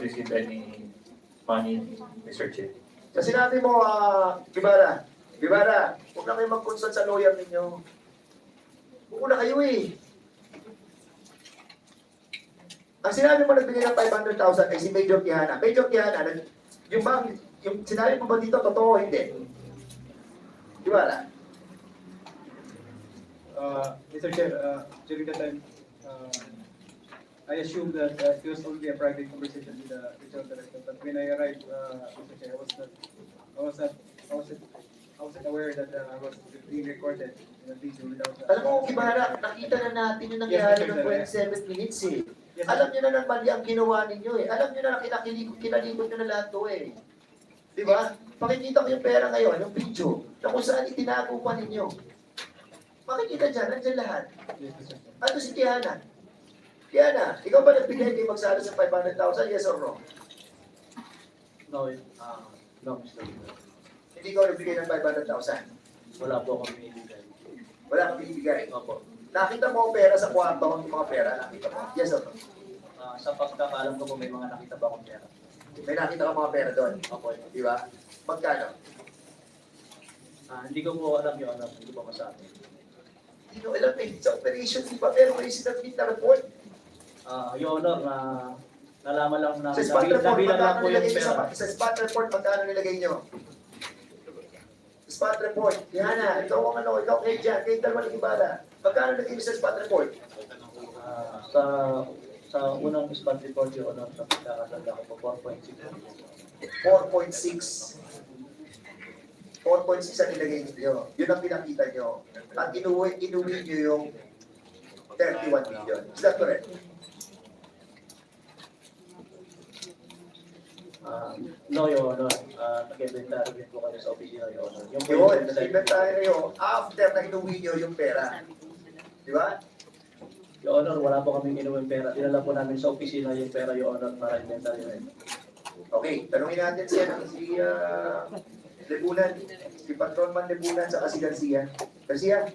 receive any money, Mr. Chair. So sinabi mo, Gibara, huwag na kayo mag-consult sa lawyer ninyo. Una kayo eh. Ang sinabi mo nagbigay ng 500,000 ay si Major Quijana. Major Quijana, yung sinabi mo ba dito, totoo o hindi? Gibara? Mr. Chair, during that time, I assumed that it was only a private conversation with the regional director. But when I arrived, Mr. Chair, I wasn't aware that I was being recorded in a video without. Alam mo, Gibara, nakita na natin yung nangyari ng 27 minutes eh. Alam niyo na ng mali ang ginawa ninyo eh. Alam niyo na kinalikot nyo na lahat to eh. Di ba? Pakikita ko yung pera ngayon, yung video, na kung saan itinago pa ninyo. Makikita dyan, nandyan lahat. Ano si Kiana? Kiana, ikaw ba nagbigay kayo magsalo sa 500,000? Yes or no? No, no, Mr. Hindi ikaw nagbigay ng 500,000? Wala po akong binibigay. Wala kang binibigay? Opo. Nakita mo ang pera sa kwarto, ang mga pera, nakita mo? Yes or no? Sa pagkakaalam ko po may mga nakita ba akong pera. May nakita ka mga pera doon? Opo. Di ba? Magkano? Hindi ko po alam yung alam, hindi ko masabi. Hindi ko alam eh. Sa operation, di ba? Pero may sinabit na report. Your Honor, nalaman lang na Sa spot report, nabilang lang magkano po yung nilagay nyo pera. sa spot report, magkano nilagay nyo? Spot report. Yana, ikaw ang ano, ikaw kay Jan, kay Dalman Ibala. Magkano nilagay nyo sa spot report? Sa unang spot report, Your Honor, sa pagkakasala ko po, 4.6. 4.6. 4.6 ang nilagay nyo. Yun ang pinakita nyo. At inuwi nyo yung 31 million. Is that correct? No, Your Honor. Nag-inventory din po kami sa opisina, Your Honor. Yun, nag-inventory nyo after na inuwi nyo yung pera. Di ba? Your Honor, wala po kaming inuwing pera. Dinala po namin sa opisina yung pera, Your Honor, para inventory rin. Okay, tanungin natin si Lebunan, si Patronman Lebunan sa si Garcia. Garcia,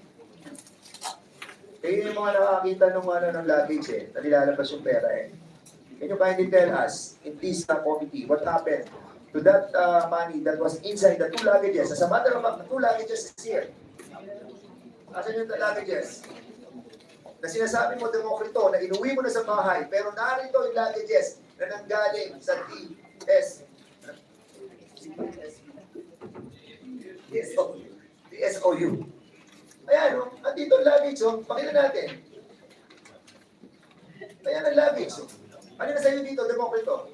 kayo yung mga nakakita ng luggage eh, na nilalabas yung pera eh. Can you kindly tell us, in this committee, what happened to that money that was inside the 2 luggages? As a matter of fact, the 2 luggages is here. Asan yung luggages? Na sinasabi mo, Demokrito, na inuwi mo na sa bahay, pero narito yung luggages na nanggaling sa TSOU. Ayan, no? Andito ang luggage, oh. Pakita natin. Ayan ang luggage, oh. Ano na sa'yo dito, Demokrito?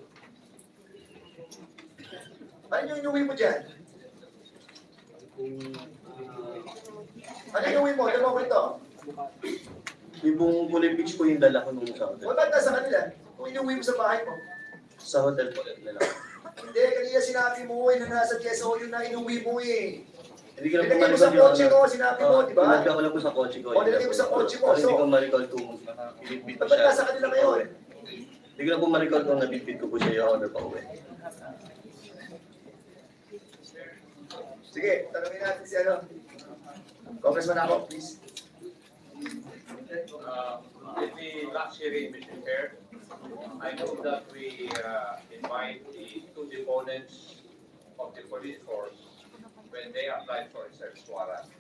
Ano yung inuwi mo dyan? Ano yung inuwi mo, Demokrito? Yung kulay beach po yung dala ko nung sa hotel. O ba't nasa kanila? Kung inuwi mo sa bahay mo? Sa hotel po, dala ko. Hindi, kanina sinabi mo na nasa TSOU na inuwi mo eh. Hindi ko lang po Nilagay mo ma-recall sa yung kotse mo, sinabi mo, di ba? Nilagay ko lang po sa kotse ko. O, nilagay mo sa kotse mo, Hindi so- ko ma-recall kung binitbit ko Ba't siya. nasa kanila ngayon? Hindi ko lang po ma-recall kung nabitbit ko po siya yung honor pa uwi. Sige, tanungin natin si ano. Congressman ako, please. In the last hearing, Mr. Chair, I know that we invite the 2 deponents of the police force when they applied for a search warrant.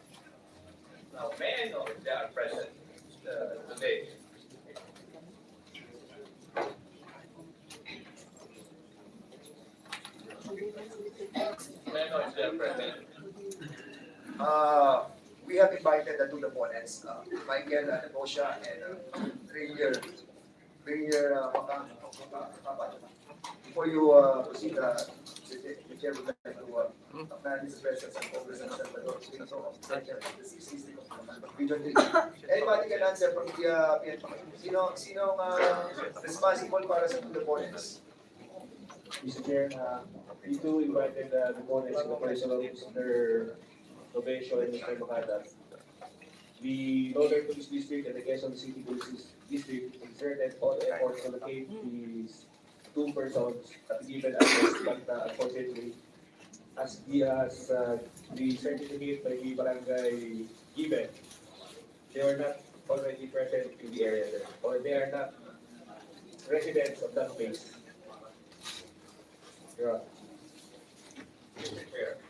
Now, may I know if they are present today? May I know if they are present? We have invited the 2 opponents, Michael Negosya and Ranger before you proceed, the chair would like to acknowledge the presence of Congressman Salvador Pisos, Region 3. Anybody can answer from the sino responsible para sa 2 opponents? Mr. Chair, we too invited the opponents in the person of Mr. Novencio and Mr. Macada. The Northern Police District and the Quezon City Police District exerted all efforts to locate these 2 persons at the given address, but unfortunately, as the certificate by the barangay given, they were not already present in the area there, or they are not residents of that place. Mr. Chair,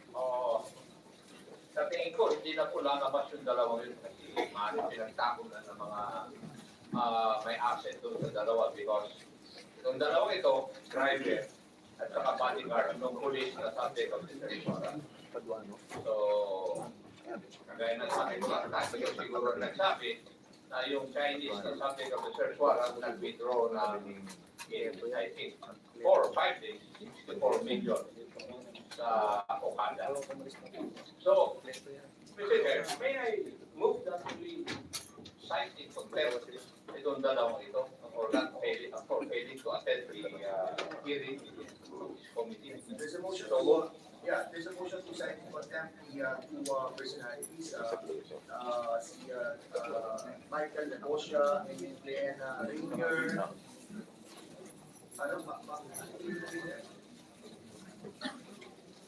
sa tingin ko, hindi na po lalabas yung dalawang yun kasi maaaring pinagtako na ng mga may asset doon sa dalawa because yung dalawang ito, driver at saka bodyguard ng police na subject of the search warrant. So, kagaya ng sabi ko lang, tayo siguro nagsabi na yung Chinese na subject of the search warrant nag-withdraw na in, I think, 4 or 5 days, 64 million sa Okada. So, Mr. Chair, may I move that we cite in contempt itong dalawang ito for failing to attend the hearing in this committee. There's a motion to, there's a motion to cite in contempt the two personalities, si Michael Negosya and Rainier,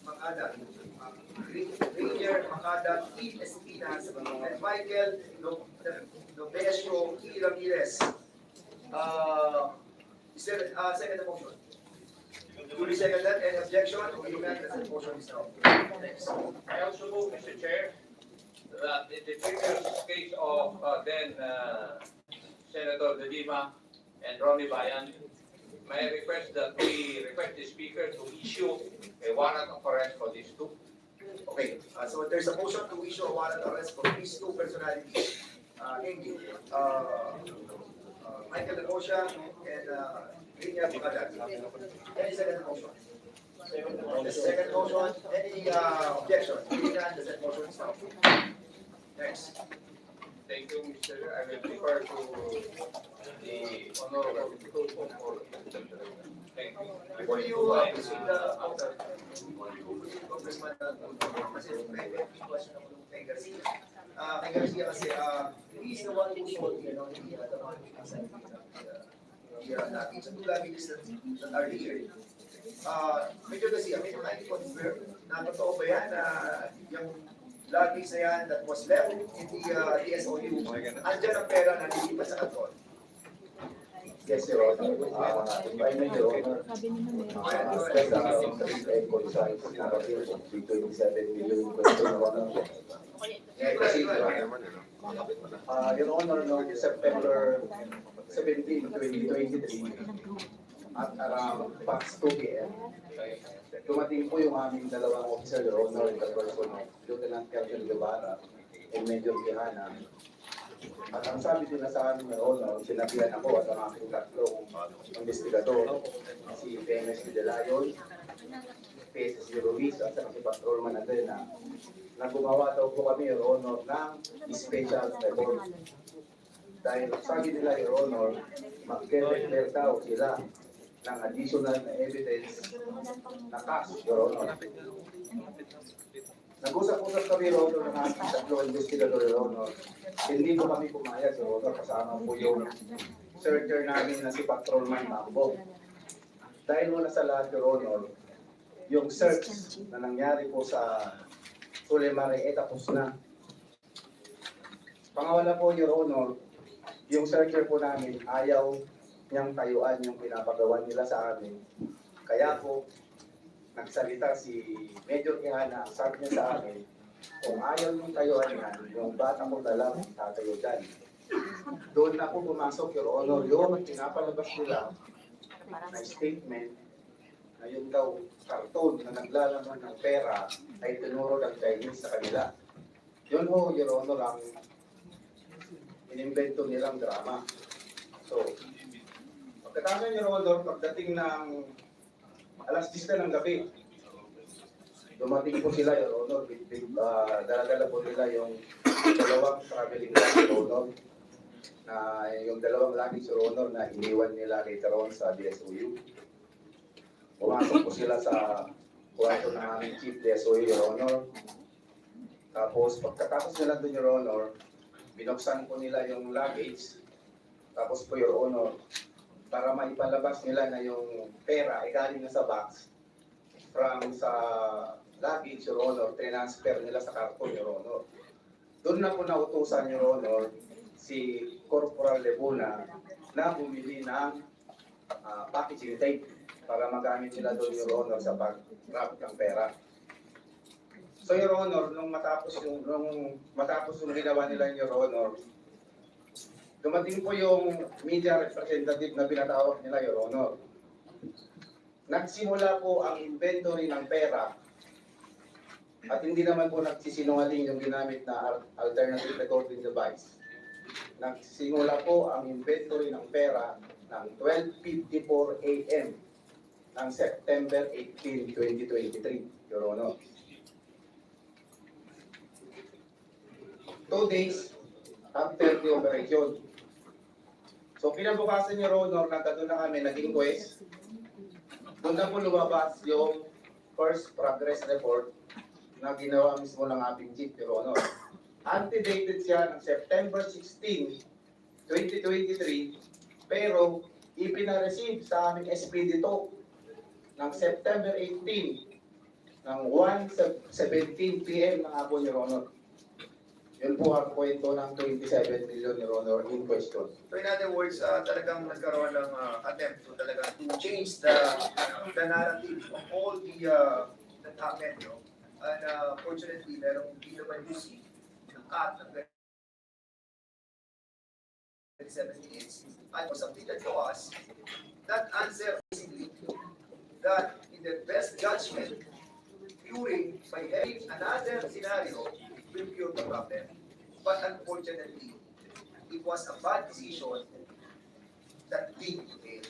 Makada, Rainier, Makada, E. Espinas, and Michael Novesio E. Ramirez. Is there a second motion? Duly seconded, any objection? Hearing none, the motion is now. Next. I also move, Mr. Chair, that in the previous case of then Senator De Lima and Ronnie Bayan, may I request that we request the Speaker to issue a warrant of arrest for these two. Okay, so there's a motion to issue a warrant of arrest for these two personalities. Namely, Michael Negosya and Rainier Makada. Any second motion? The second motion, any objection? Hearing none, the second motion is now. Next. Thank you, Mr. I will refer to the Honorable Tulfo for thank you. Before you proceed, Author, Congressman Tulfo, kasi may question ako kay Garcia. Kay Garcia kasi, he is the one who sold, the one who decided natin sa two lagis that are here. Medyo Garcia, medyo confirm na totoo ba yan na yung lagis na yan that was left in the DSOU, andyan ang pera na nilipat sa kanton? Yes, Your Honor. If I may, Your Honor, concise narrative of 327 million question, Your Honor. Your Honor, noong September 17, 2023, at around past 2 p.m., dumating po yung aming dalawang officer, Your Honor, the person of Lieutenant Colonel Guevara and Major Quijana. At ang sabi nila sa amin, Your Honor, sinabihan ako at ang aking tatlong investigador, si PMS de Layon, PSS Ruiz at si Patrolman Adena, na gumawa daw po kami, Your Honor, ng special report. Dahil sabi nila, Your Honor, mag-declare daw sila ng additional na evidence na cash, Your Honor. Nag-usap-usap kami, Your Honor, ng aking tatlong investigador, Your Honor. Hindi po kami pumayag, Your Honor, kasama po yung searcher namin na si Patrolman Mambo. Dahil wala sa lahat, Your Honor, yung search na nangyari po sa Sulemare, tapos na. Pangawala po, Your Honor, yung searcher po namin, ayaw niyang tayuan yung pinapagawa nila sa amin. Kaya po, nagsalita si Major Quijana, sabi niya sa amin, kung ayaw yung tayuan yan, yung bata ko na lang tatayo dyan. Doon na po pumasok, Your Honor, yung pinapalabas nila na statement na yung daw karton na naglalaman ng pera ay tinuro ng Chinese sa kanila. Yun ho, Your Honor, ang inimbento nilang drama. So, pagkatapos, Your Honor, pagdating ng alas 10 na ng gabi, dumating po sila, Your Honor, dala-dala po nila yung dalawang traveling bag, Your Honor, na yung dalawang luggage, Your Honor, na iniwan nila later on sa DSOU. Pumasok po sila sa kwarto ng aming chief DSOU, Your Honor. Tapos, pagkatapos nila doon, Your Honor, binuksan po nila yung luggage. Tapos po, Your Honor, para maipalabas nila na yung pera ay galing na sa box from sa luggage, Your Honor, transfer nila sa karton, Your Honor. Doon na po nautusan, Your Honor, si Corporal Lebuna na bumili ng packaging tape para magamit nila doon, Your Honor, sa pag-grab ng pera. So, Your Honor, nung matapos yung ginawa nila, Your Honor, dumating po yung media representative na pinatawag nila, Your Honor. Nagsimula po ang inventory ng pera at hindi naman po nagsisinungaling yung ginamit na alternative recording device. Nagsimula po ang inventory ng pera ng 12:54 a.m. ng September 18, 2023, Your Honor. 2 days after the operation. So pinabukasan, Your Honor, nagkado na kami, naging quest. Doon na po lumabas yung first progress report na ginawa mismo ng ating chief, Your Honor. Antedated siya ng September 16, 2023, pero ipinareceive sa aming SPD2 ng September 18 ng 1:17 p.m. ng hapon, Your Honor. Yun po ang kwento ng 27 million, Your Honor, in question. So in other words, talagang nagkaroon ng attempt to talaga to change the narrative of all the that happened, no? And fortunately, merong PWC ng cut ng 27 minutes and was submitted to us. That answer basically that in the best judgment, curing by having another scenario will cure the problem. But unfortunately, it was a bad decision that lead to fail.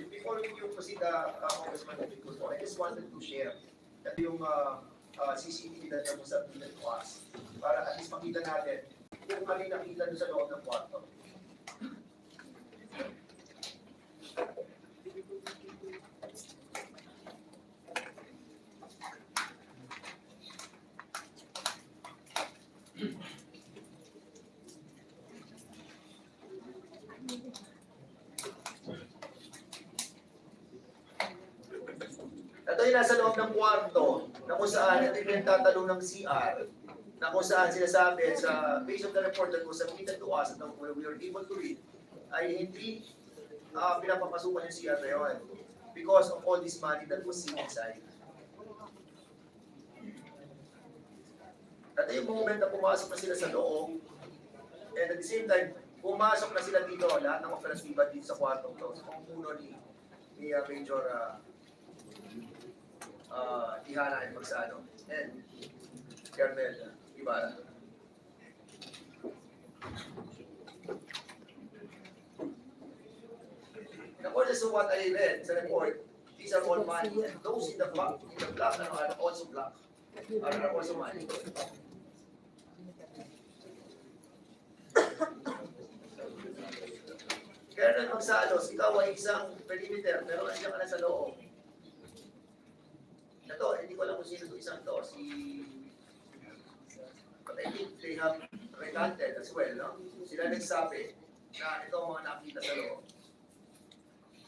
Before we proceed, Congressman Tulfo, I just wanted to share that yung CCTV that was submitted to us para at least makita natin kung ano yung nakita doon sa loob ng kwarto. Ito yung nasa loob ng kwarto na kung saan ito yung tatalong ng CR na kung saan sinasabi sa base of the report that was submitted to us and we were able to read ay hindi pinapapasukan yung CR na yun because of all this money that was seen inside. Ito yung moment na pumasok na sila sa loob and at the same time, pumasok na sila dito, lahat ng operatiba dito sa kwartong to. Sa pangpuno ni Major Ihana ay Magsano and Colonel Ibarra. According to what I read sa report, these are all money and those in the black are also black. Are also money. Colonel Magsalos, ikaw ay isang perimeter, pero nandiyan ka na sa loob. Ito, hindi ko alam kung sino ito isang to, but I think they have recanted as well, no? Sila nagsabi na ito ang mga nakita sa loob.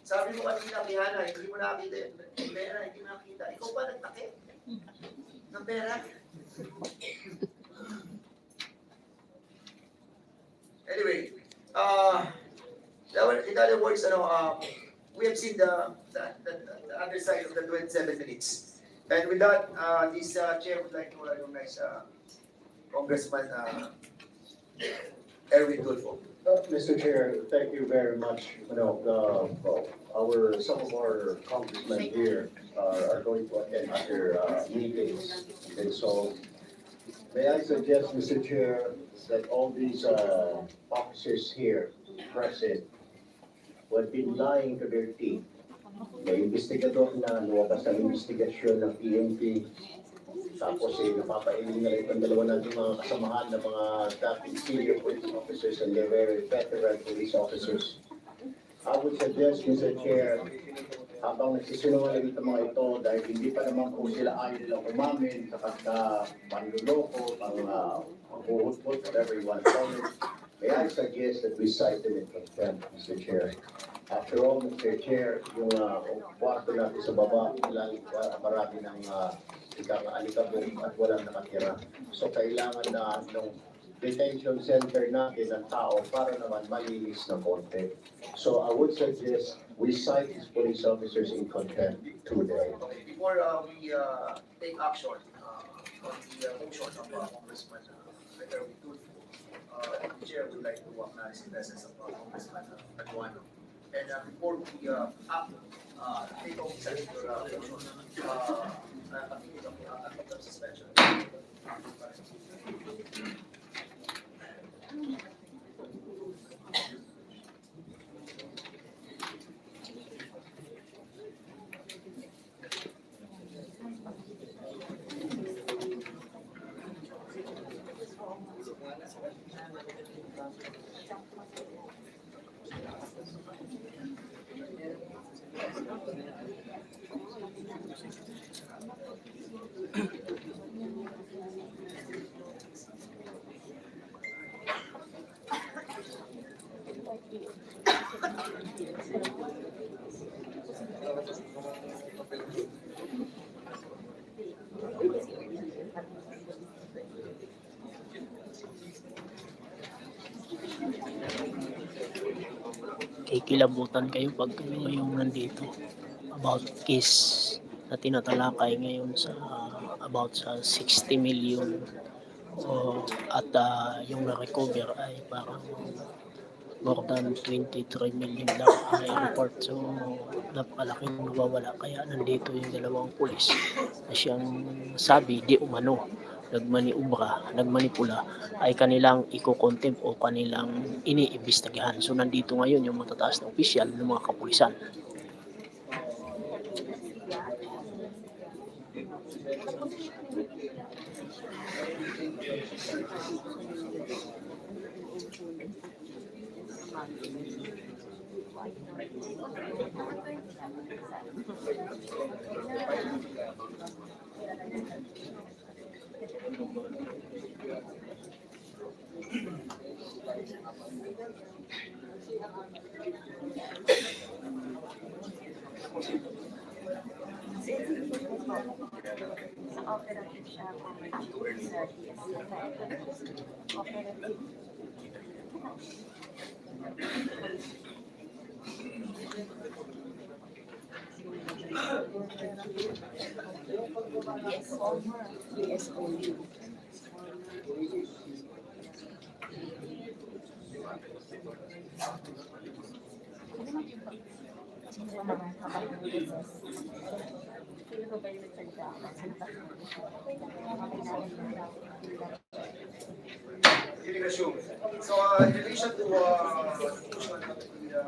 Sabi mo kanina, Mihana, hindi mo nakita yung pera, hindi mo nakita. Ikaw ba nagtakip ng pera? Anyway, in other words, we have seen the other side of the 27 minutes. And with that, this chair would like to recognize Congressman Erwin Tulfo. Mr. Chair, thank you very much. Some of our congressmen here are going to attend other meetings. And so, may I suggest, Mr. Chair, that all these officers here present who have been lying to their teeth. May investigador na lumabas ang investigasyon ng PNP. Tapos napapailing na rin ang dalawa natin mga kasamahan ng mga dating senior police officers and they're very veteran police officers. I would suggest, Mr. Chair, habang nagsisinungaling itong mga ito dahil hindi pa naman po sila ayaw nilang umamin sa panluloko, pang-buhut-hut, whatever you want to call it, may I suggest that we cite them in contempt, Mr. Chair. After all, Mr. Chair, yung kwarto natin sa baba, marami ng alikabok at walang nakatira. So kailangan na nung detention center natin ng tao para naman malinis na konti. So I would suggest we cite these police officers in contempt today. Okay, before we take action on the motion of Congressman Tulfo, the chair would like to acknowledge the presence of Congressman Paduano. And before we take officer of your motion, of suspension. Kikilabutan kayo pag kayo yung nandito about case na tinatalakay ngayon sa about sa 60 million at yung na-recover ay parang more than 23 million lang ang report. So napakalaking nawawala, kaya nandito yung dalawang pulis na siyang sabi di umano nagmaniubra, nagmanipula ay kanilang iko-contempt o kanilang iniimbestigahan. So nandito ngayon yung matataas na opisyal ng mga kapulisan. Operative siya kung sa operative. Yes, only. Resume. So in relation to motion of the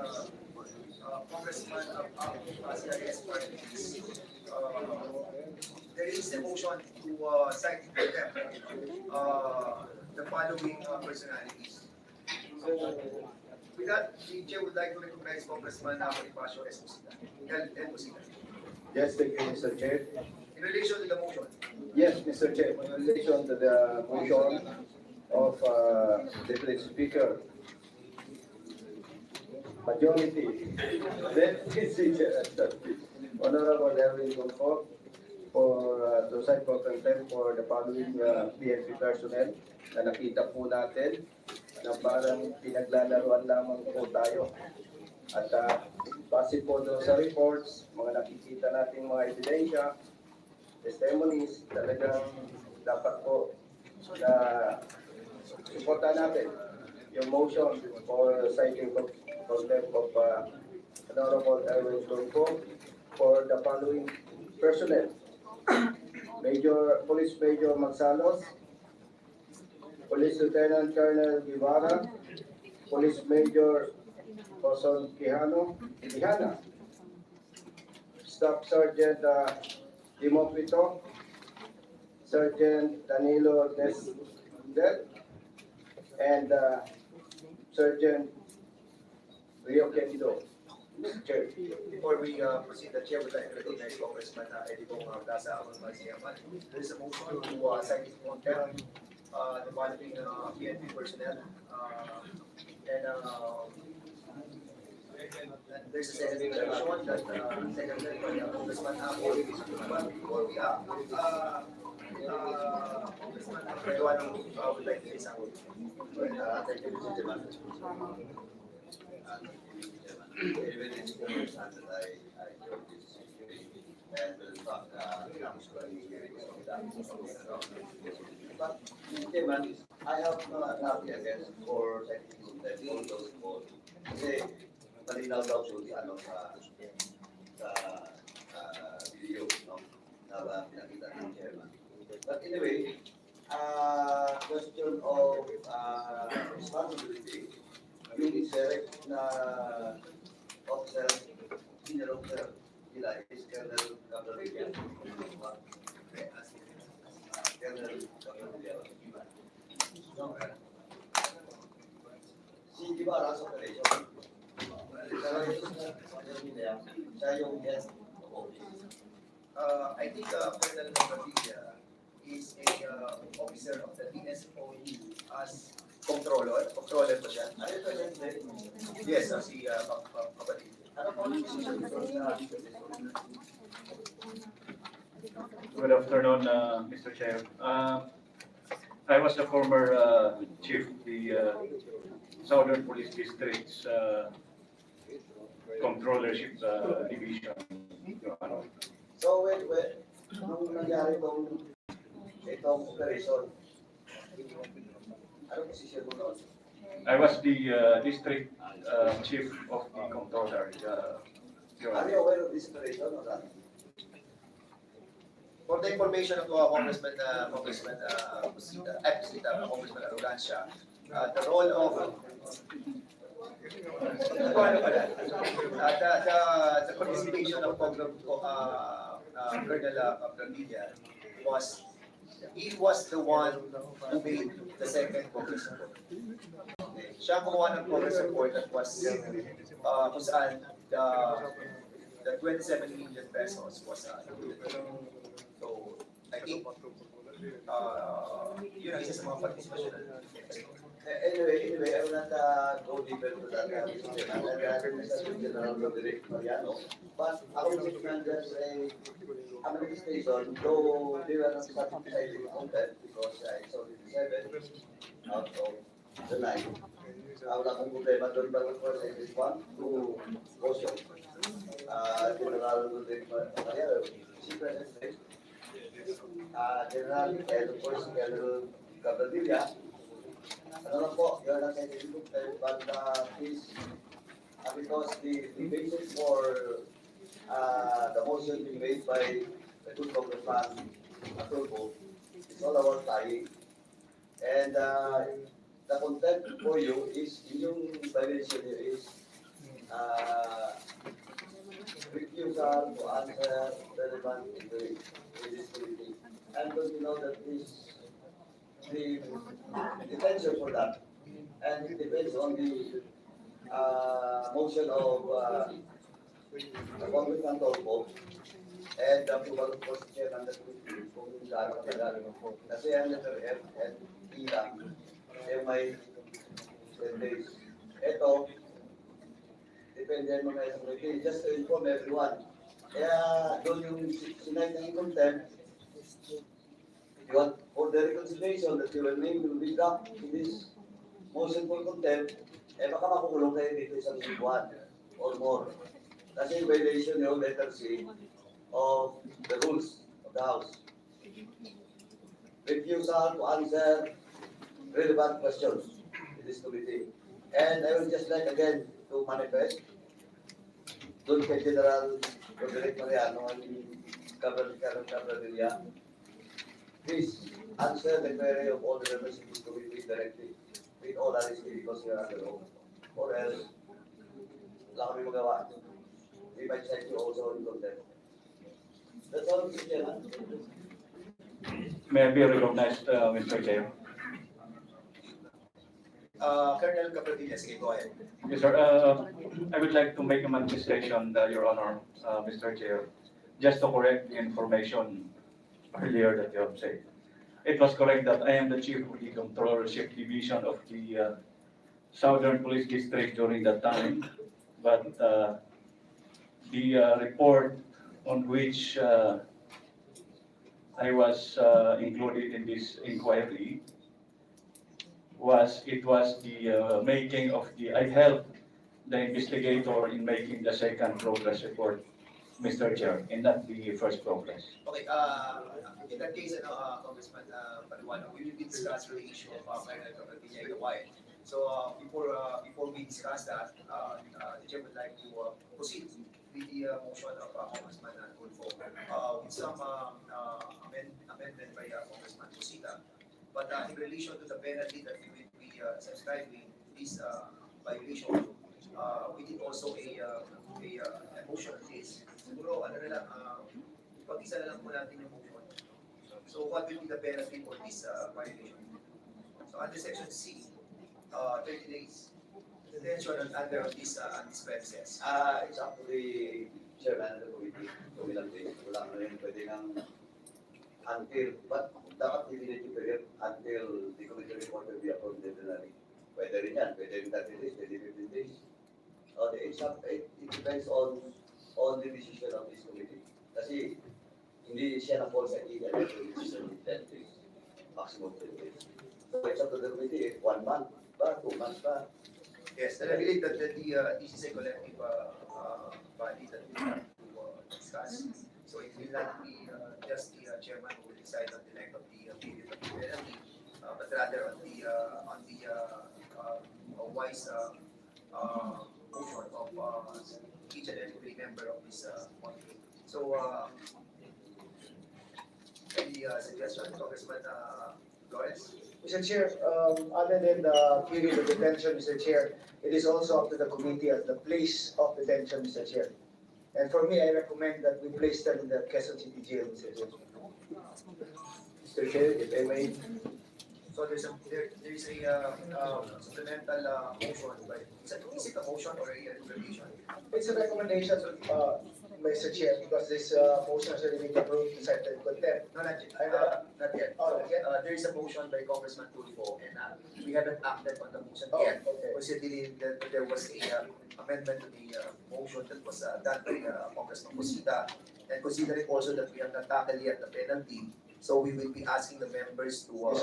Congressman of CIS party, there is a motion to cite in contempt the following personalities. So with that, the chair would like to recognize Congressman Bonifacio S. Bosita. Yes, thank you, Mr. Chair. In relation to the motion, Yes, Mr. Chair, in relation to the motion of Deputy Speaker, majority, then Honorable Erwin Tulfo for to cite for contempt for the following PNP personnel na nakita po natin na parang pinaglalaruan lamang po tayo. At base po doon sa reports, mga nakikita nating mga ebidensya, testimonies, talagang dapat po na suportahan natin yung motion for citing contempt of Honorable Erwin Tulfo for the following personnel. Police Major Magsalos, Police Lieutenant Colonel Guevara, Police Major Oson Quijano, Staff Sergeant Dimopito, Sergeant Danilo Desdet, and Sergeant Rio Kendo. Chair, before we proceed, the chair would like to recognize Congressman Eddie Bongardasa of Magsiaman. There is a motion to cite in contempt the following PNP personnel and there's a second motion that seconded by Congressman Ako. But before we Congressman Peruano would like to say something. Thank you, Mr. Chairman. Even it's the first time that I joined this hearing, and in fact, I'm studying hearings of that. But, Mr. Chairman, I have nothing against for technical that all those votes. Kasi, malinaw daw po di ano sa video, no? Na pinakita ng chairman. But anyway, question of responsibility, yung indirect na officer, senior officer nila is Colonel Gabriel. Colonel Gabriel. Si Ibarra sa operation. Siya yung head of office. I think Colonel Galit is a officer of the TSOE as controller. Controller po siya. Ano yung president? Yes, si kapatid. Ano po yung position sa Good afternoon, Mr. Chair. I was the former chief of the Southern Police District's controllership division. Your Honor. So nung nangyari itong operation, ano position mo noon? I was the district chief of the controller. Your Are Honor. you aware of this operation or not? For the information of Congressman Bosita, Congressman Arrogancia, the role of the participation of Colonel Galit was, he was the one who made the second progress report. Siya ang kumuha ng progress report that was kung saan the 27 million pesos was included. So, I think yun ang isa sa mga participation na Anyway, I will not go deeper to that. General Roderick Mariano. But our commanders administration, though they were not satisfied with content because it's only 7 out of the 9. Wala kong problema doon, but of course, I respond to motion. General Roderick Mariano, si President, General, and of course, General Cabradilla. Ano lang po, yun ang scientific but please, because the basis for the motion being made by the two congressman, Tulfo, is all about lying. And the content for you is, yung violation here is refusal to answer relevant in this committee. And don't you know that this the detention for that, and it depends on the motion of Congressman Tulfo and the approval of course chairman of the committee kung gaano katagal. Kasi ang letter F and E lang, may 10 days. Ito, depende mo na sa committee, just to inform everyone. Kaya doon yung sinay ng contempt, for the reconciliation that you will name will be up to this motion for contempt, baka makukulong kayo dito isang buwan or more. Kasi yung violation yung letter C of the rules of the House. Refusal to answer relevant questions in this committee. And I would just like again to manifest doon kay General Roderick Mariano and Cabradilla. Please answer the query of all the members of this committee directly with all honesty because you are under oath. Or else, wala kami magawa. We might cite you also in contempt. That's all, Mr. Chairman. May I be recognized, Mr. Chair? Colonel Capradilla, sige, go ahead. Yes, sir. I would like to make a manifestation, Your Honor, Mr. Chair, just to correct the information earlier that you have said. It was correct that I am the chief of the controllership division of the Southern Police District during that time, but the report on which I was included in this inquiry it was the making of I helped the investigator in making the second progress report, Mr. Chair, and not the first progress. Okay, in that case, Congressman Paluano, we will be discussing the issue of final capability in a while. So before we discuss that, the chair would like to proceed with the motion of Congressman Tulfo with some amendment by Congressman Bosita. But in relation to the penalty that we will be subscribing to this violation, we did also a motion on this. Siguro, ano na lang, pag-isa na lang po natin yung motion. So what will be the penalty for this violation? So under section C, 30 days. Detention under this dispenses. It's up to the chairman of the committee. So ilang days, wala na rin pwede ng until, but dapat i-delete yung period until the committee report will be approved definitely. Pwede rin yan, pwede rin 30 days, pwede 15 days. It depends on the decision of this committee. Kasi hindi siya na-fall sa ilan yung decision in 10 days, maximum 10 days. So it's up to the committee, 1 month ba, 2 months ba? Yes, and I believe that this is a collective body that we have to discuss. So it will not be just the chairman who will decide on the length of the period of the penalty, but rather on the wise motion of each and every member of this committee. So any suggestion, Congressman Lawrence? Mr. Chair, other than the period of detention, Mr. Chair, it is also up to the committee at the place of detention, Mr. Chair. And for me, I recommend that we place them in the Quezon City Jail, Mr. Chair. Mr. Chair, if I may, So there is a supplemental motion, but is it a motion or a recommendation? It's a recommendation, Mr. Chair, because this motion has already been approved to cite the contempt. No, not yet. Not yet. Oh, not yet? There is a motion by Congressman Tulfo, and we haven't acted on the motion Oh, yet. okay. Considering that there was a amendment to the motion that was done by Congressman Bosita, and considering also that we have not tackled yet the penalty, so we will be asking the members to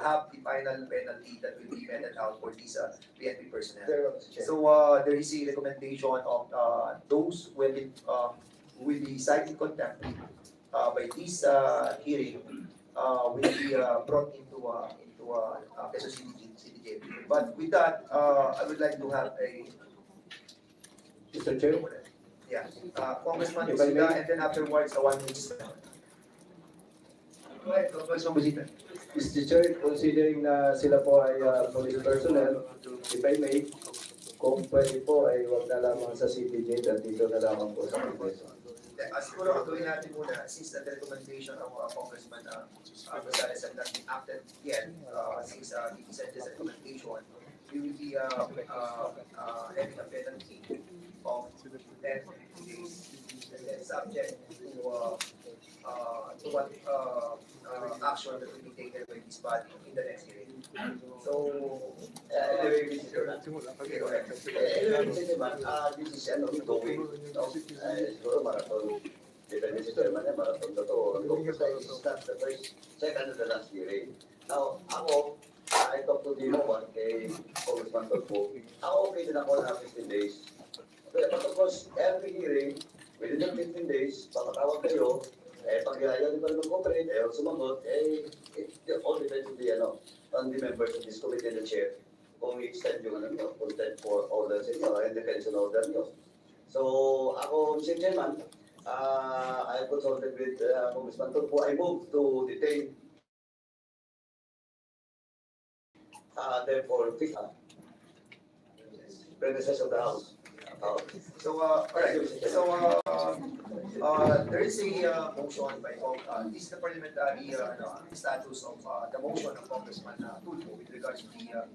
have the final penalty that will be meted out for these PNP personnel. Very well, Mr. Chair. So there is a recommendation of those who will be cited in contempt by this hearing will be brought into Quezon City Jail. But with that, I would like to have a Mr. Chair, Congressman If I may. Bosita, and then afterwards the 1 minute. Go ahead, Congressman Bosita. Mr. Chair, considering na sila po ay police personnel, if I may, kung pwede po ay huwag na lamang sa city jail at dito na lamang po sa Quezon. Siguro ang gawin natin muna, since the recommendation of Congressman Gonzales have not been acted yet, since he sent this recommendation, we will be having a penalty of 10 days, and then subject to what action that will be taken by this body in the next hearing. So, anyway, Mr. Chairman. okay, go ahead. Anyway, Mr. Chairman, this is ongoing, no? Siguro marathon. Depende si Chairman niya, marathon na to. This is not the first, second, and the last hearing. Now, ako, I talked to the one kay Congressman Tulfo. Ako okay din ako na 15 days. But of course, every hearing, within the 15 days, papatawag kayo, pag ayaw di pa rin mag-cooperate, sumagot, it all depends on the members of this committee and the chair kung i-extend yung content for orders and detention order nyo. So, ako, Mr. Chairman, I consulted with Congressman Tulfo. I moved to detain therefore, premises of the House. So, all right. So, there is a motion by this is the parliamentary status of the motion of Congressman Tulfo with regards to the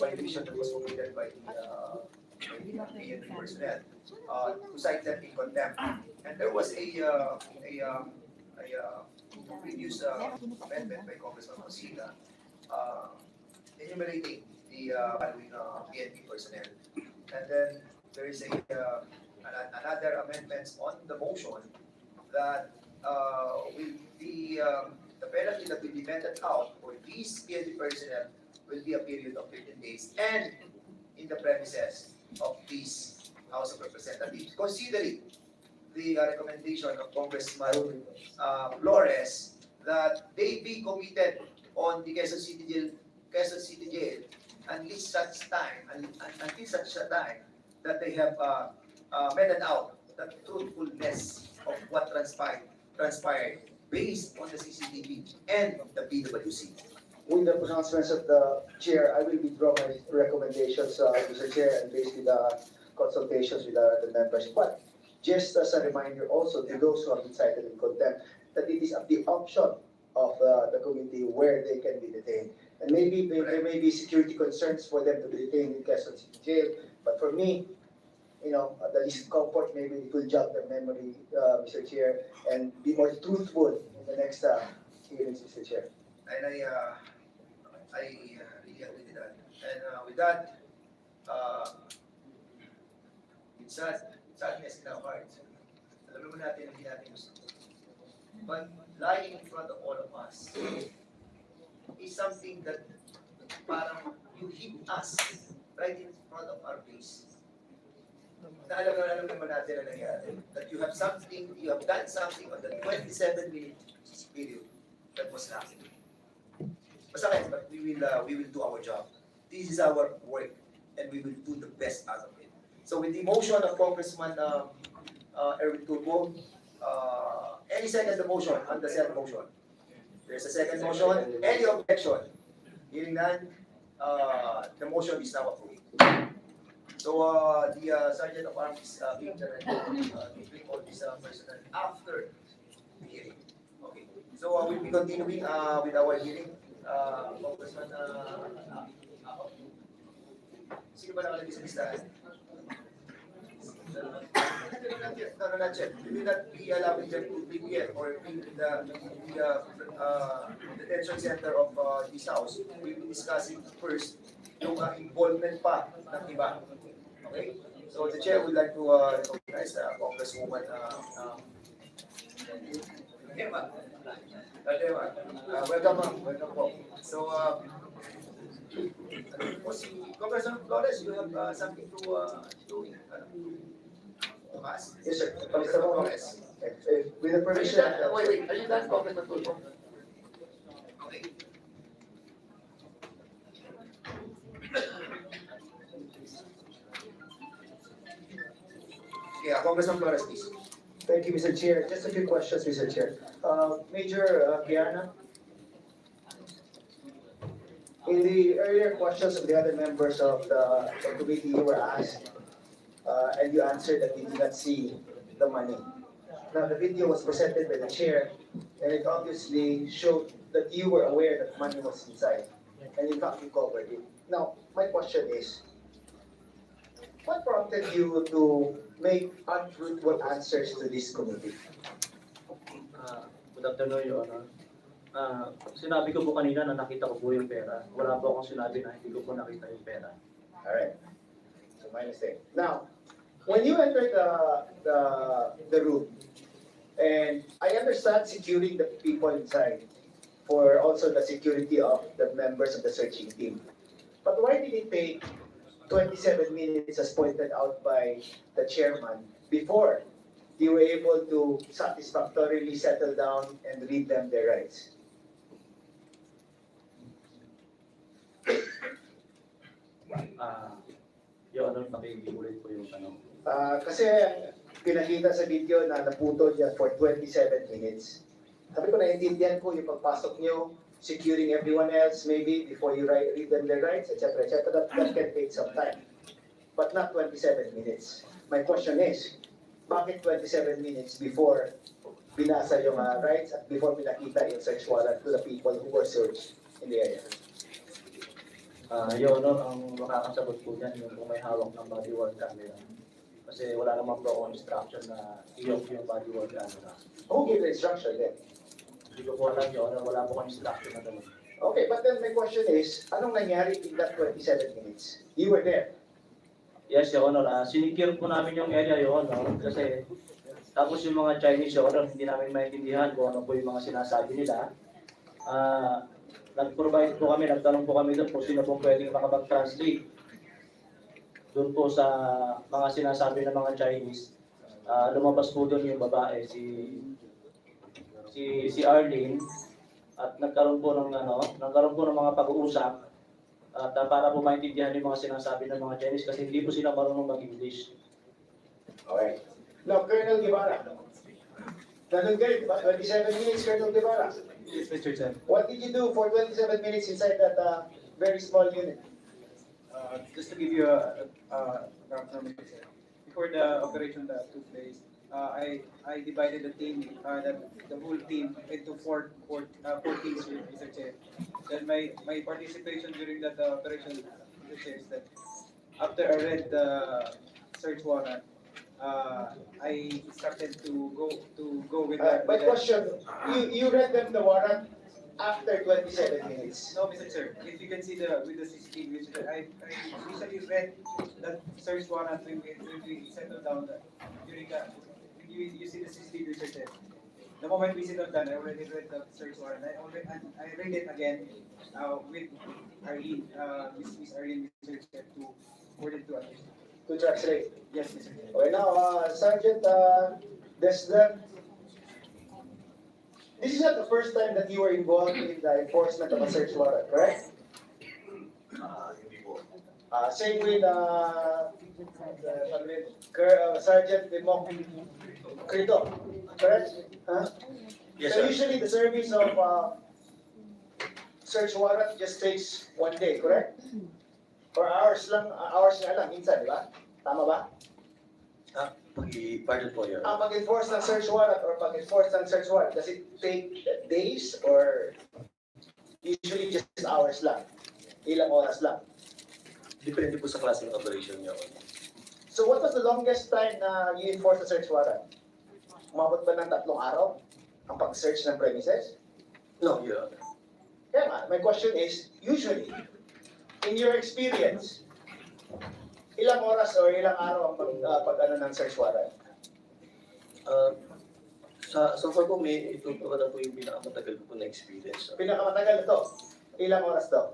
violation that was committed by the PNP personnel to cite them in contempt. And there was a previous amendment by Congressman Bosita enumerating the following PNP personnel. And then there is another amendments on the motion that the penalty that will be meted out for these PNP personnel will be a period of 15 days and in the premises of this House of Representatives. Considering the recommendation of Congressman Flores that they be committed on the Quezon City Jail until such time that they have meted out the truthfulness of what transpired based on the CCTV and the PWC. With the pronouncements of the chair, I will withdraw my recommendations, Mr. Chair, and based with the consultations with the members. But just as a reminder also to those who have been cited in contempt, that it is at the option of the committee where they can be detained. And maybe there may be security concerns for them to be detained in Quezon City Jail, but for me, at the least comfort, maybe it will jog their memory, Mr. Chair, and be more truthful in the next hearings, Mr. Chair. And I really agree with that. And with that, it's sadness in our hearts. Alam mo natin, hindi natin gusto. But lying in front of all of us is something that parang you hit us right in front of our face. Na alam naman natin na nangyari. That you have done something on the 27-minute period that was lacking. Masakit, but we will do our job. This is our work, and we will do the best out of it. So with the motion of Congressman Erwin Tulfo, any second motion on the said motion? There's a second motion. Any objection? Hearing none, the motion is now approved. So the Sergeant of Arms is being directed to bring all this personnel after the hearing. Okay. So we'll be continuing with our hearing. Congressman, sino ba nakalagay sa listahan? No, not yet. We will not be allowing them to be here or be in the detention center of this house. We will be discussing first yung involvement pa ng iba. Okay? So the chair would like to recognize Congresswoman Emma. Welcome, ma'am. Welcome po. So, Congressman Flores, you have something to ask? Yes, sir. Congressman Flores. With the permission. Wait. Are you done, Congressman Tulfo? Okay. Yeah, Congressman Flores, please. Thank you, Mr. Chair. Just a few questions, Mr. Chair. Major Kiana, in the earlier questions of the other members of the committee, you were asked, and you answered that you did not see the money. Now, the video was presented by the chair, and it obviously showed that you were aware that money was inside, and in fact, you covered it. Now, my question is, what prompted you to make untruthful answers to this committee? Good afternoon, Your Honor. Sinabi ko po kanina na nakita ko po yung pera. Wala po akong sinabi na hindi ko po nakita yung pera. Alright. So my mistake. Now, when you entered the room, and I understand securing the people inside for also the security of the members of the searching team. But why did it take 27 minutes as pointed out by the chairman before you were able to satisfactorily settle down and read them their rights? Your Honor, pakiulit po yung tanong. Kasi pinakita sa video na naputol niya for 27 minutes. Sabi ko, naiintindihan ko yung pagpasok niyo, securing everyone else maybe before you read them their rights, etc. That can take some time. But not 27 minutes. My question is, bakit 27 minutes before binasa yung rights at before pinakita yung search warrant to the people who were searched in the area? Your Honor, ang makakasagot po niyan yung kung may hawak ng body worn camera. Kasi wala naman po akong instruction na i-off yung body worn camera. Who gave the instruction then? Hindi ko po alam, Your Honor, wala po akong instruction na gano'n. Okay, but then my question is, anong nangyari in that 27 minutes? You were there. Yes, Your Honor. Sinicure po namin yung area, Your Honor, kasi Tapos yung mga Chinese order, hindi namin maintindihan kung ano po yung mga sinasabi nila. Nag-provide po kami, nagtanong po kami doon kung sino pong pwedeng makapag-translate doon po sa mga sinasabi ng mga Chinese. Lumabas po doon yung babae, si Arlene, at nagkaroon po ng mga pag-uusap at para po maintindihan yung mga sinasabi ng mga Chinese kasi hindi po sila marunong mag-English. Okay. Now, Colonel Guevara. Nandun kayo, 27 minutes, Colonel Guevara. Yes, Mr. Chair. What did you do for 27 minutes inside that very small unit? Just to give you a background, before the operation that took place, I divided the team, the whole team into four teams here, Mr. Chair. Then my participation during that operation, Mr. Chair, is that after I read the search warrant, I instructed to go with My question, you read them the warrant after 27 minutes. No, Mr. Chair, if you can see with the CCTV, Mr. Chair, I usually read that search warrant when we settle down during that. You see the CCTV, Mr. Chair. The moment we settle down, I already read the search warrant. I read it again with Arlene, Miss Arlene, Mr. Chair, for them to understand. To translate. Yes, Mr. Chair. Okay, now, Sergeant Desden, this is not the first time that you were involved in the enforcement of a search warrant, correct? Hindi po. Same with Sergeant Demok Crito, correct? Huh? Yes, So sir. usually the service of search warrant just takes 1 day, correct? Or hours nga lang, minsan, di ba? Tama ba? Pardon po, Your Ang Honor. pag-enforce ng search warrant or pag-enforce ng search warrant, does it take days or usually just hours lang? Ilang oras lang? Depende po sa klase ng operation, Your Honor. So what was the longest time na you enforce a search warrant? Umabot ba ng 3 araw ang pag-search ng premises? No, Your Honor. Kaya nga, my question is, usually, in your experience, ilang oras or ilang araw ang pag-ano ng search warrant? So far po, ito po na po yung pinakamatagal po na experience. Pinakamatagal ito. Ilang oras to?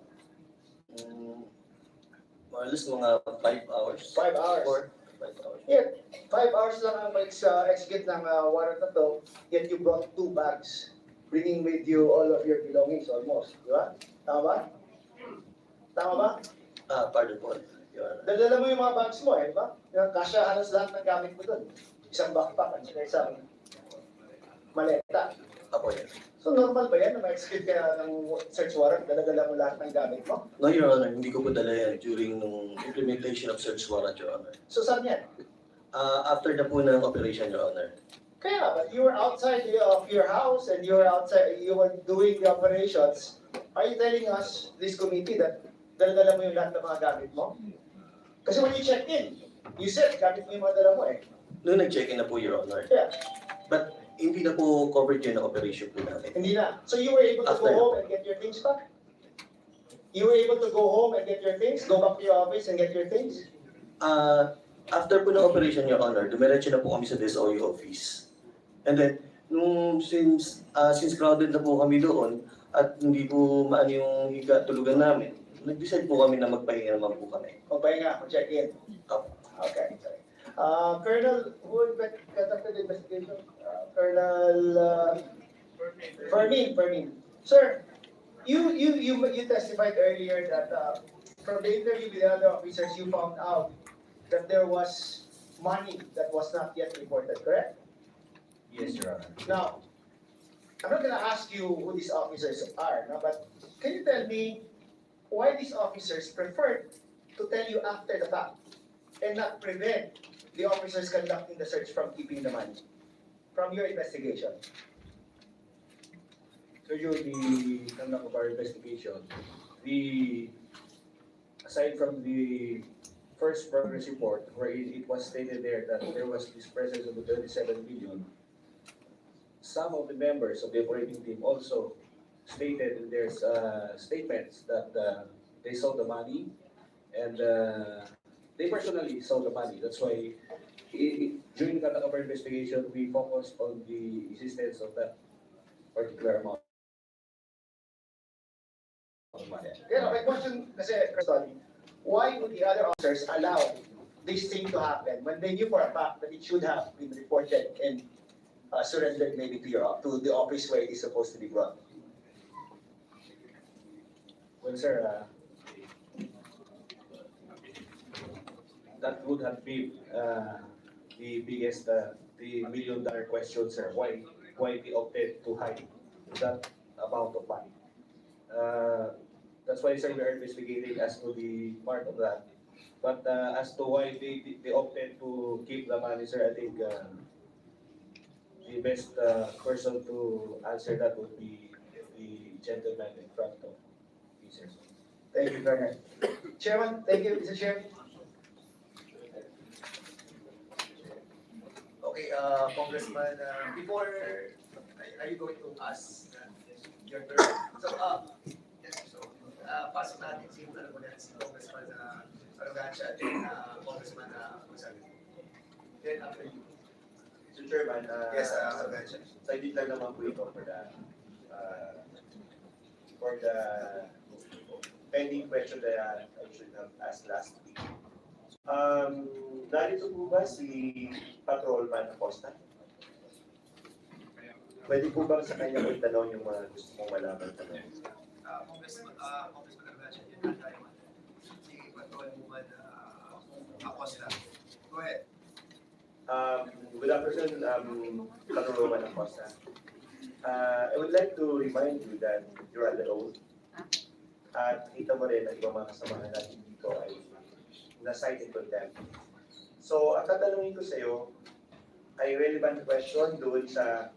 More or less mga 5 hours. 5 hours. 5 hours. Yeah, 5 hours lang ang execute ng warrant na to, yet you brought 2 bags, bringing with you all of your belongings almost. Di ba? Tama ba? Tama ba? Pardon po, Your Honor. Dadala mo yung mga bags mo di ba? Yung kasya halos lahat ng gamit mo doon. Isang backpack at saka isang maleta. Apo, yan. So normal ba yan na ma-execute ka ng search warrant, dala-dala mo lahat ng gamit mo? No, Your Honor, hindi ko po dala yan during nung implementation of search warrant, Your Honor. So saan yan? After na po ng operation, Your Honor. Kaya, but you were outside of your house and you were doing the operations. Are you telling us, this committee, that dala-dala mo yung lahat ng mga gamit mo? Kasi when you check in, you said gamit mo yung mga dala mo eh. Noong nag-check-in na po, Your Honor. Yeah. But hindi na po covered yun ng operation po natin. Hindi na. So you were able to go After. home and get your things back? You were able to go home and get your things? Go back to your office and get your things? After po ng operation, Your Honor, dumiretso na po kami sa DSOE office. And then, since crowded na po kami doon, at hindi po maano yung tulugan namin, nag-decide po kami na magpahinga naman po kami. Magpahinga, mag-check-in. Okay. Sorry. Colonel, who conducted the investigation? Colonel Fermin. Sir, you testified earlier that from the interview with the other officers, you found out that there was money that was not yet reported, correct? Yes, Your Honor. Now, I'm not gonna ask you who these officers are, no, but can you tell me why these officers preferred to tell you after the fact and not prevent the officers conducting the search from keeping the money from your investigation? So during the conduct of our investigation, aside from the first progress report, where it was stated there that there was this presence of the 37 million, some of the members of the operating team also stated in their statements that they saw the money and they personally saw the money. That's why during the conduct of our investigation, we focused on the existence of that particular amount of money. Yeah, my question kasi, Preston, why would the other officers allow this thing to happen when they knew for a fact that it should have been reported and surrendered maybe to the office where it is supposed to be brought? Well, sir, that would have been the biggest, the million-dollar question, sir. Why they opted to hide that amount of money? That's why, sir, we are investigating as to the part of that. But as to why they opted to keep the money, sir, I think the best person to answer that would be the gentleman in front of me, sir. Thank you, Colonel. Chairman, thank you, Mr. Chair. Okay, Congressman, before, are you going to ask your turn? So, pasok natin si Congressman Arrogancia at Congressman Gonzalez. Then after you. Mr. Chairman, Yes, Arrogancia. Side lang naman po ito for the pending question that I should have asked last week. Narito po ba si Patrolman Acosta? Pwede po ba sa kanya ko itanong yung mga gusto mong malaman tanong? Congressman Arrogancia, yun na tayo. Si Patrolman Acosta. Go ahead. Good afternoon, Patrolman Acosta. I would like to remind you that you're under oath. At kita mo rin ang ibang mga kasamahan natin dito ay na-cite in contempt. So, ang tatanungin ko sa iyo ay relevant question doon sa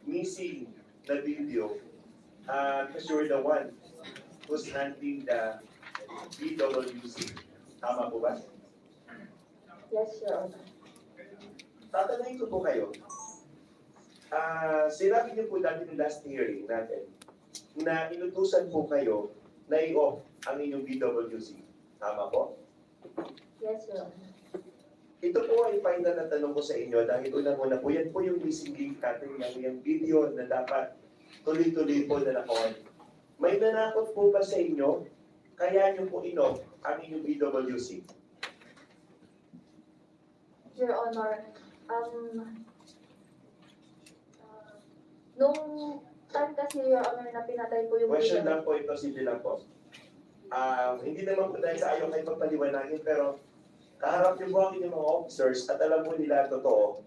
missing na video because you're the one who's handling the BWC. Tama po ba? Yes, Your Honor. Tatanungin ko po kayo. Sinabi niyo po dati ng last hearing natin na inutusan po kayo na i-off ang inyong BWC. Tama po? Yes, Your Honor. Ito po ay final na tanong ko sa inyo dahil unang-una po yan po yung missing link natin yung video na dapat tuloy-tuloy po na nakuha. May nanakot po ba sa inyo kaya nyo po in-off ang inyong BWC? Your Honor, nung time kasi, Your Honor, na pinatay po yung Question video. lang po ito, simple lang po. Hindi naman po dahil sa ayaw kayo pagpaliwanagin pero kaharap niyo po ang inyong mga officers at alam po nila ang totoo.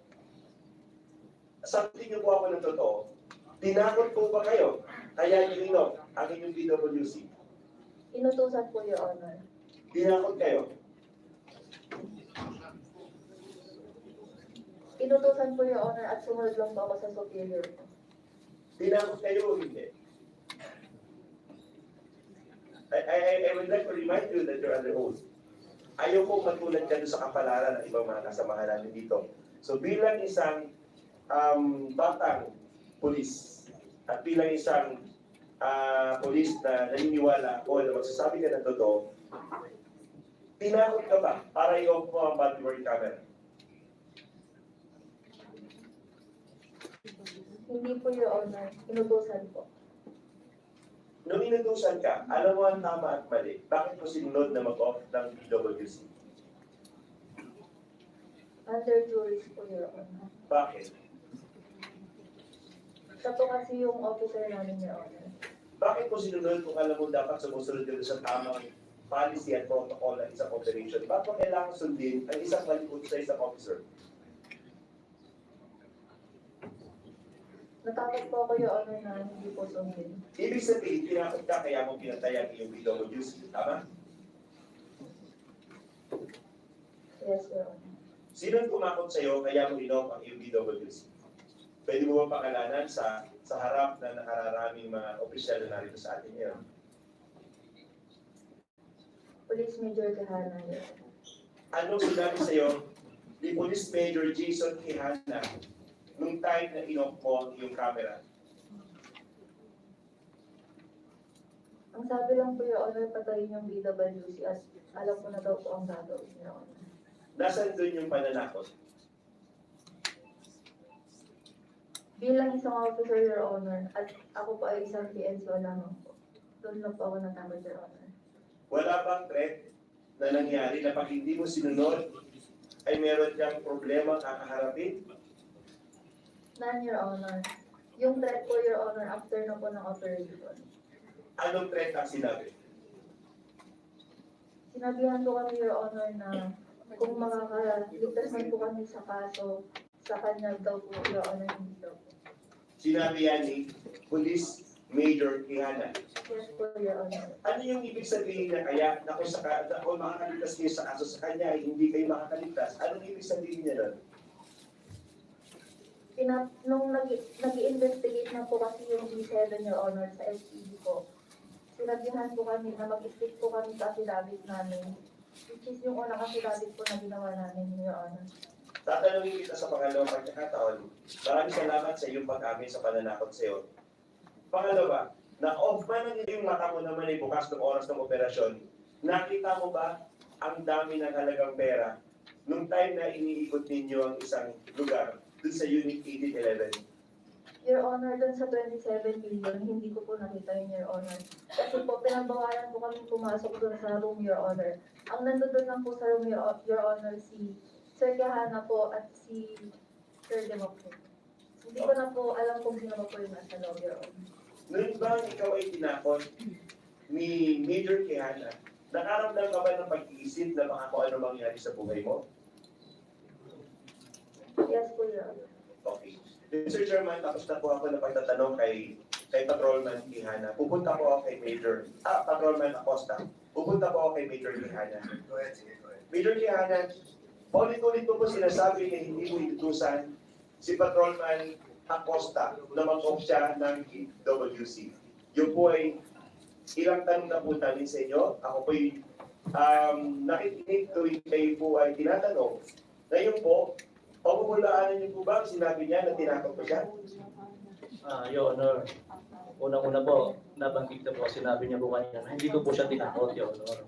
Sabihin niyo po ako ng totoo. Tinakot po ba kayo? Kaya niyo in-off ang inyong BWC? Inutusan po, Your Honor. Tinakot kayo? Inutusan po, Your Honor, at sumunod lang po ako sa superior ko. Tinakot kayo o hindi? I would like to remind you that you're under oath. Ayaw kong matulad ka doon sa kapalaran ng ibang mga kasamahan natin dito. So bilang isang batang pulis at bilang isang pulis na naniniwala o na magsasabi ka ng totoo, tinakot ka ba para i-off mo ang body-worn camera? Hindi po, Your Honor. Inutusan po. Nung inutusan ka, alam mo ang tama at mali. Bakit mo sinunod na mag-off ng BWC? Under juris po, Your Honor. Bakit? Siya po kasi yung officer namin, Your Honor. Bakit mo sinunod kung alam mo dapat sumusunod ka sa tamang policy at protocol ng isang operation? Bakit mo kailangan sundin ang isang malikot sa isang officer? Natakot po ako, Your Honor, na hindi po sundin. Ibig sabihin, tinakot ka kaya mo pinatay ang iyong BWC. Tama? Yes, Your Honor. Sino ang kumakot sa'yo kaya mo in-off ang iyong BWC? Pwede mo ba pakalanan sa harap na nakararaming mga opisyal na narito sa atin ngayon? Police Major Kahana, Your Honor. Anong sinabi sa'yo ni Police Major Jason Quijana nung time na in-off mo ang iyong camera? Ang sabi lang po, Your Honor, patayin yung BWC as alam ko na daw po ang gagawin, Your Honor. Nasaan doon yung pananakot? Bilang isang officer, Your Honor, at ako po ay isang PNSO lamang po. Doon lang po ako natakot, Your Honor. Wala bang threat na nangyari na pag hindi mo sinunod, ay meron kang problema kakaharapin? None, Your Honor. Yung threat po, Your Honor, after na po ng operation. Anong threat ang sinabi? Sinabihan po kami, Your Honor, na kung makakaligtas man po kami sa kaso, sa kanya daw po, Your Honor, hindi daw po. Sinabi yan ni Police Major Quijana. Yes po, Your Honor. Ano yung ibig sabihin na kaya na kung makakaligtas kayo sa kaso sa kanya ay hindi kayo makakaligtas? Anong ibig sabihin niya nun? Nung nag-i-investigate na po kasi yung G7, Your Honor, sa SPD po, sinabihan po kami na mag-stick po kami sa affidavit namin, which is yung unang affidavit po na ginawa namin, Your Honor. Tatanungin kita sa pangalawang pagkakataon. Maraming salamat sa iyong pag-amin sa pananakot sa iyo. Pangalawa, na-off man ang iyong mata mo naman ay bukas ng oras ng operasyon. Nakita mo ba ang dami ng halagang pera nung time na iniikot ninyo ang isang lugar dun sa Unit 1811? Your Honor, dun sa 27 million, hindi ko po nakita yun, Your Honor. Kasi po, pinagbawalan po kami pumasok dun sa room, Your Honor. Ang nandun lang po sa room, Your Honor, si Sir Kahana po at si Sir Democ po. Hindi ko na po alam kung sino pa po yung nasa loob, Your Honor. Noon ba ikaw ay tinakot ni Major Quijana, nakaramdam ka ba ng pag-iisip na baka kung ano mangyari sa buhay mo? Yes po, Your Honor. Okay. Mr. Chairman, tapos na po ako na pagtatanong kay Patrolman Quijana. Pupunta po ako kay Patrolman Acosta. Pupunta po ako kay Major Quijana. Go ahead, sige, go ahead. Major Quijana, paulit-ulit po sinasabi na hindi mo inutusan si Patrolman Acosta na mag-off siya ng WC. Yun po ay ilang tanong na po namin sa inyo. Ako po ay nakikinig tuwing kayo po ay tinatanong. Ngayon po, pagmumulaanan niyo po ba sinabi niya na tinakot ko siya? Your Honor, unang-una po, nabanggit na po, sinabi niya po kanina na hindi ko po siya tinakot, Your Honor.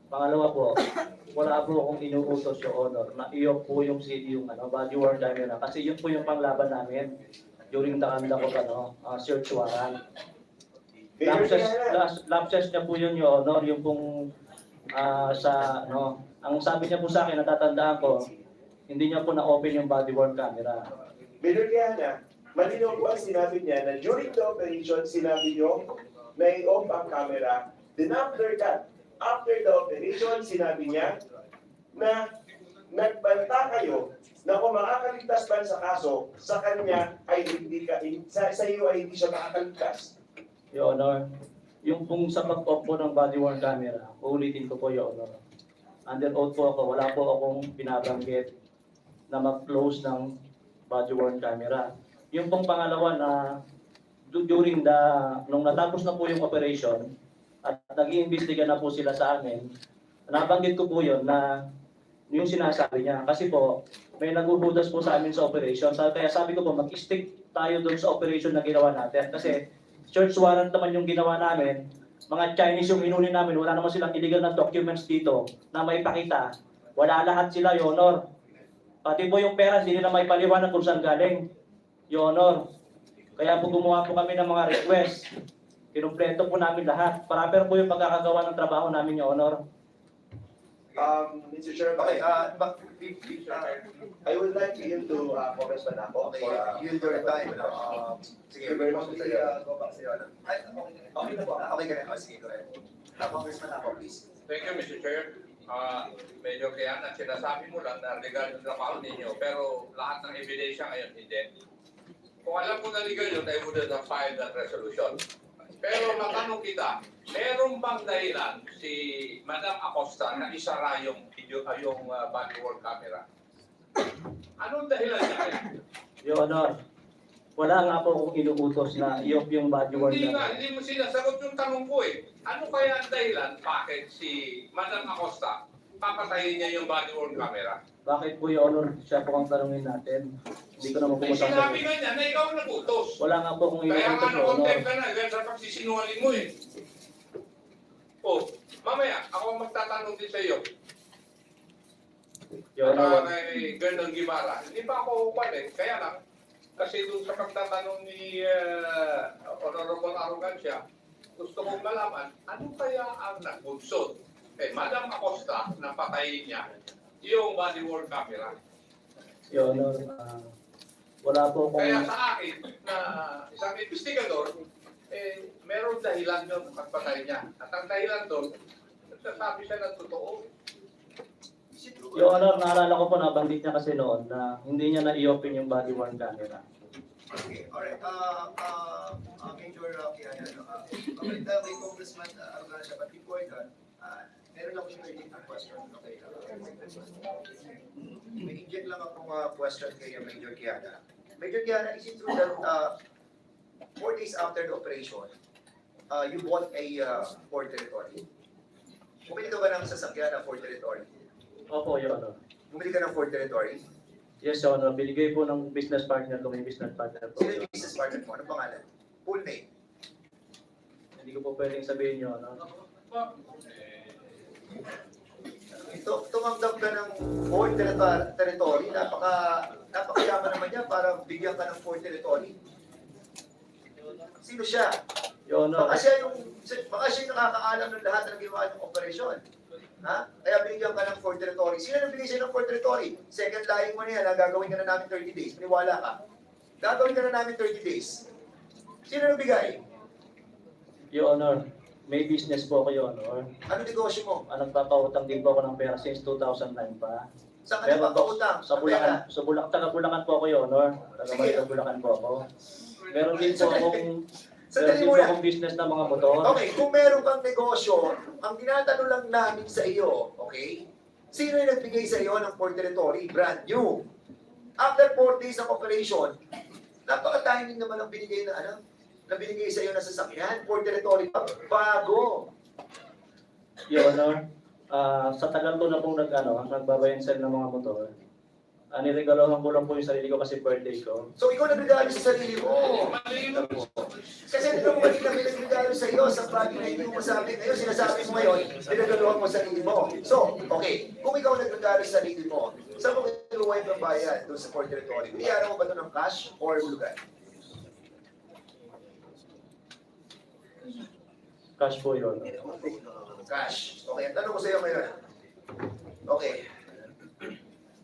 Pangalawa po, wala po akong inuutos, Your Honor, na iyo po yung body worn camera kasi yun po yung panglaban namin during the conduct of search warrant. Lapses niya po yun, Your Honor, yung pong ang sabi niya po sa akin, natatandaan ko, hindi niya po na-open yung body worn camera. Major Quijana, malinaw po ang sinabi niya na during the operation, sinabi niyo na i-off ang camera. Then after that, after the operation, sinabi niya na nagbanta kayo na kung makakaligtas man sa kaso, sa kanya ay hindi ka, sa iyo ay hindi siya makakaligtas. Your Honor, yung pong sa pag-off po ng body worn camera, uulitin ko po, Your Honor. Under oath po ako, wala po akong binabanggit na mag-close ng body worn camera. Yung pong pangalawa na during nung natapos na po yung operation at nag-iimbestiga na po sila sa amin, nabanggit ko po yun na yung sinasabi niya. Kasi po, may nagubudas po sa amin sa operation. Kaya sabi ko po, mag-stick tayo doon sa operation na ginawa natin. Kasi search warrant naman yung ginawa namin. Mga Chinese yung inunin namin, wala naman silang illegal na documents dito na may pakita. Wala lahat sila, Your Honor. Pati po yung pera, hindi nila may paliwanag kung saan galing, Your Honor. Kaya po gumawa po kami ng mga request. Kinumpleto po namin lahat. Para po yung pagkakagawa ng trabaho namin, Your Honor. Mr. Chairman, I would like you to Congressman ako. Okay, yield your time. Sige, very much, Mr. Chairman. go back sa iyo. Ay, okay na po. Okay ka na. Sige, go ahead. Congressman ako, please. Thank you, Mr. Chair. Medyo kaya na sinasabi mo lang na legal yung trabaho ninyo, pero lahat ng ebidensya ngayon hindi. Kung alam ko na legal yun, I would have filed that resolution. Pero matanong kita, meron bang dahilan si Madam Acosta na isara yung body worn camera? Anong dahilan niya? Your Honor, wala nga po akong inuutos na yung body worn camera. Hindi mo sinasagot yung tanong ko eh. Ano kaya ang dahilan bakit si Madam Acosta papatayin niya yung body worn camera? Bakit po, Your Honor, siya po ang tanungin natin? Hindi ko naman po Sinabi masasagot. nga niya na ikaw ang nagutos. Wala nga po akong Kaya nga inuutos, Your Honor. na-contempt ka na, ganyan sa pagsisinungaling mo eh. Oh, mamaya, ako ang magtatanong din sa iyo. Your Honor, Kay Gandang Gimara. Hindi pa ako upan eh. Kaya lang, Kasi dun sa pagtatanong ni Honorable Arrogancia, gusto kong malaman, ano kaya ang nagbunsod kay Madam Acosta na patayin niya yung body worn camera? Your Honor, wala po Kaya akong... sa akin, na isang investigador, meron dahilan doon kung pagpatay niya. At ang dahilan doon, nagsasabi siya ng totoo. Your Honor, naalala ko po nabanggit niya kasi noon na hindi niya na-i-open yung body worn camera. Okay, alright. Major Kiana, maganda kay Congressman Arrogancia, but before that, meron lang akong related question. Okay, may inject lang akong question kay Major Kiana. Major Kiana, is it true that 4 days after the operation, you bought a Ford Territory? Bumili ka ba ng sasakyan na Ford Territory? Opo, Your Honor. Bumili ka ng Ford Territory? Yes, Your Honor. Binigay po ng business partner ko, may business partner po. Sino yung business partner mo? Anong pangalan? Full name? Hindi ko po pwedeng sabihin, Your Honor. Tumanggap ka ng Ford Territory, napakayaman naman niya para bigyan ka ng Ford Territory. Sino siya? Your Honor, Baka siya yung nakakaalam ng lahat ng ginawa ng operasyon. Ha? Kaya binigyan ka ng Ford Territory. Sino nagbigay sa'yo ng Ford Territory? Second lying mo na yan, gagawin ka na namin 30 days. Maniwala ka. Gagawin ka na namin 30 days. Sino nagbigay? Your Honor, may business po ako, Your Honor. Ano negosyo mo? Nagpapautang din po ako ng pera since 2009 pa. Saan ka nagpapautang? Sa Bulacan, taga Bulacan po ako, Your Honor. Taga Bulacan po ako. Meron din po akong business na mga motor. Okay, kung meron kang negosyo, ang tinatanong lang namin sa iyo, okay? Sino yung nagbigay sa iyo ng Ford Territory? Brand new. After 4 days of operation, napaka-timing naman ang binigay na binigay sa iyo na sasakyan, Ford Territory, bago. Your Honor, sa tagal ko na pong nagbabayan sell ng mga motor, niregalohan ko lang po yung sarili ko kasi birthday ko. So ikaw nagregalo sa sarili mo. Kasi hindi mo balik na pinagregalo sa iyo sa bagay na hindi mo masabi. Ngayon, sinasabi mo ngayon, pinagregalohan mo sa sarili mo. So, okay, kung ikaw nagregalo sa sarili mo, saan mo kinuha yung bayad doon sa Ford Territory? Biniyaran mo ba ito ng cash or hulugan? Cash po, Your Honor. Cash. Okay, ang tanong ko sa iyo ngayon. Okay.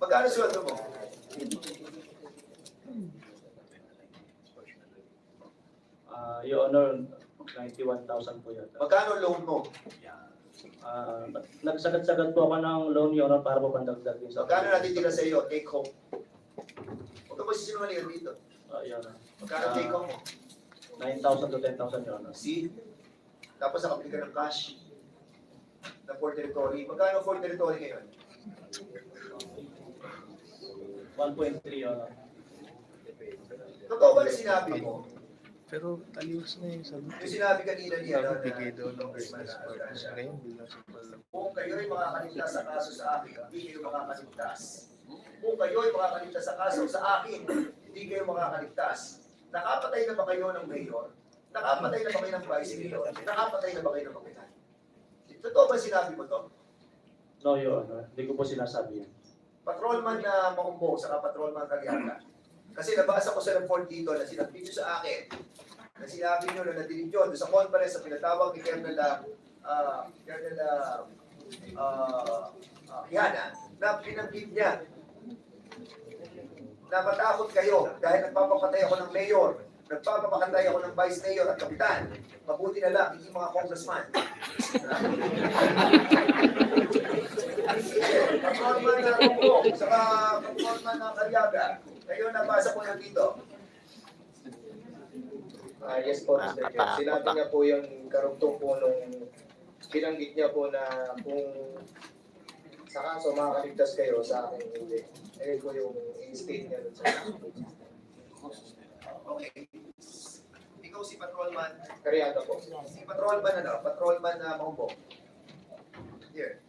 Magkano sweldo mo? Your Honor, 91,000 po yata. Magkano loan mo? Nagsagad-sagad po ako ng loan, Your Honor, para po pandagdag din sa... Magkano natitira sa iyo? Take home. Huwag ka magsisinungalingan dito. Your Honor. Magkano take home mo? 9,000 to 10,000, Your Honor. See? Tapos nakapili ka ng cash na Ford Territory. Magkano Ford Territory ngayon? 1.3, Your Honor. Totoo ba na sinabi mo? Pero aliwas na yung sabi. Yung sinabi kanina niya na Bigay daw ng business partner. Ngayon, bilang sa pala. kung kayo ay makakaligtas sa kaso sa akin, hindi kayo makakaligtas. Kung kayo ay makakaligtas sa kaso sa akin, hindi kayo makakaligtas. Nakapatay na ba kayo ng mayor? Nakapatay na ba kayo ng vice mayor? Nakapatay na ba kayo ng kapitan? Totoo ba sinabi mo to? No, Your Honor. Hindi ko po sinasabi yan. Patrolman na Maumbo, saka patrolman Cariaga. Kasi nabasa ko sa report dito na sinabit nyo sa akin, na sinabi nyo na nadinig nyo doon sa conference na pinatawag ni Colonel Kiana, na pinanggit niya na matakot kayo dahil nagpapapatay ako ng mayor, nagpapapakatay ako ng vice mayor at kapitan. Mabuti na lang, hindi mga congressman. Patrolman na Rumbo, saka patrolman na Cariaga. Ngayon, nabasa ko na dito. Yes po, Mr. Chair. Sinabi niya po yung karugtong po nung binanggit niya po na kung sa kaso makakaligtas kayo, sa akin hindi. Ayun po yung i-state niya dun sa Okay. Ikaw si Patrolman. Cariaga po. Si Patrolman Patrolman na Maumbo. Here.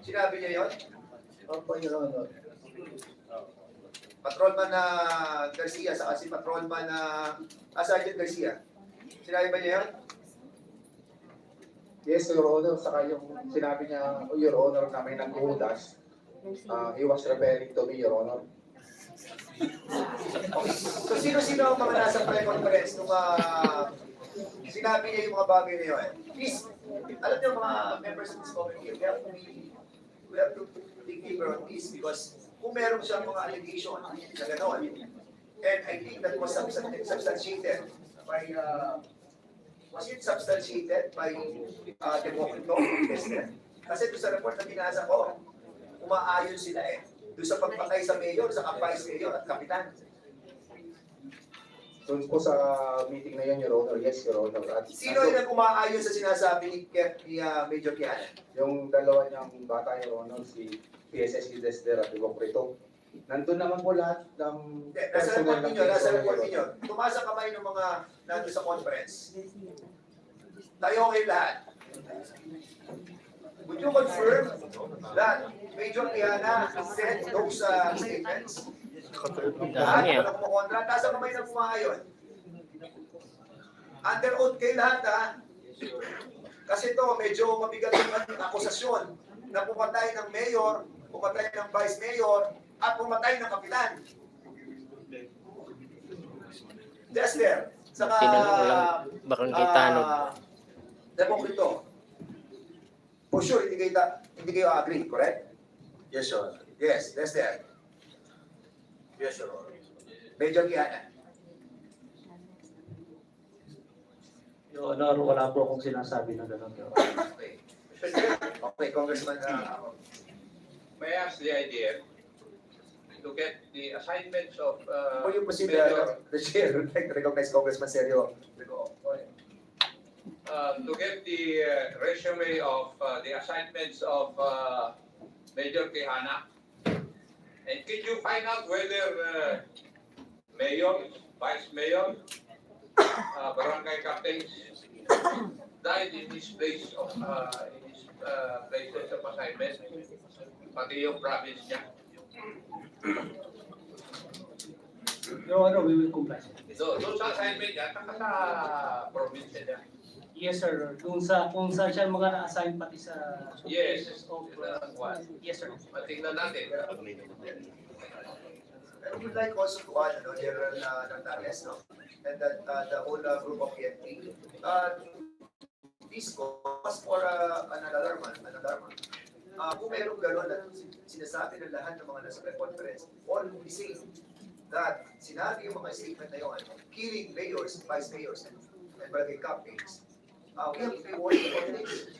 Sinabi niya yun? Opo, Your Honor. Patrolman na Garcia, saka si Patrolman na Sergeant Garcia. Sinabi ba niya yun? Yes, Your Honor, saka yung sinabi niya, Your Honor, na may naghuhudas, he was referring to me, Your Honor. Okay. So sino-sino ang mga nasa pre-conference nung sinabi niya yung mga bagay na yun? Please, alam niyo mga members of this committee, we have to dig deeper on this because kung meron siyang mga allegation na gano'n, and I think that was substantiated by, was it substantiated by Democrito? Kasi doon sa report na binasa ko, umaayon sila doon sa pagpatay sa mayor, sa vice mayor at kapitan. Doon po sa meeting na yun, Your Honor, yes, Your Honor. At Sino yung nag-umaayon sa sinasabi ni Major Kian? yung dalawa niyang bata, Your Honor, si PSS Desder at Democrito. Nandun naman po lahat ng Nasa report ninyo. Tumaas ang kamay ng mga nandun sa conference. Tayo kayo lahat. Would you confirm that Major Kiana said those statements? Lahat, Dami walang kumontra. Taas ang kamay ng umaayon. Under oath kayo lahat, ha? Kasi ito, medyo mabigat yung akusasyon na pumatay ng mayor, pumatay ng vice mayor, at pumatay ng kapitan. Dexter, saka Tinanong ko lang, Barangay Tanod. Democrito. For sure, hindi kayo agree, correct? Yes, Your Honor. Yes, Dexter. Yes, Your Honor. Major Kiana. Your Honor, wala po akong sinasabi na gano'n. Your Honor. Okay. Okay, Congressman. May I ask the idea to get the assignments of Before you proceed, Major, the chair would like to recognize Congressman Sergio. to get the resume of the assignments of Major Quijana. And could you find out whether mayor, vice mayor, barangay captains died in his place of places of assignment, pati yung province niya. Your Honor, we will comply. Doon sa assignment niya, taka sa province niya. Yes, sir. Kung saan siya mga na-assign pati sa... Yes. Of, yes, sir. Tingnan natin. I would like also to add, General Nantales, no? And that the whole group of PNP. This was for an alarm. Kung mayroong gano'n na sinasabi ng lahat ng mga nasa conference, all will be saying that sinabi yung mga statement na yun, killing mayors, vice mayors, and barangay captains, we have to be warning about this.